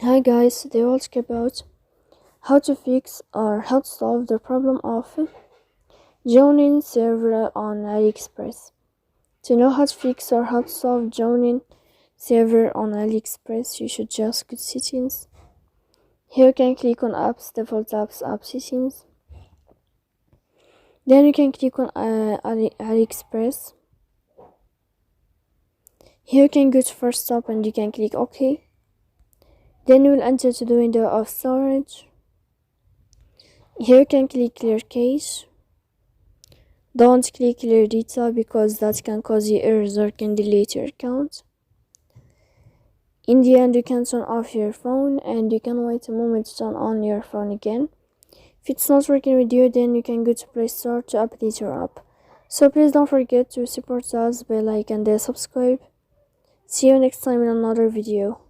Hi guys, today we'll talk about how to fix or how to solve the problem of joining server on AliExpress. To know how to fix or how to solve joining server on AliExpress, you should just go to settings. Here you can click on apps, default apps, app settings. Then you can click on AliExpress. Here you can go to first stop and you can click OK. Then you will enter to the window of storage. Here you can click clear cache. Don't click clear data because that can cause you errors or can delete your account. In the end, you can turn off your phone and you can wait a moment to turn on your phone again. If it's not working with you, then you can go to Play Store to update your app. So please don't forget to support us by like and subscribe. See you next time in another video.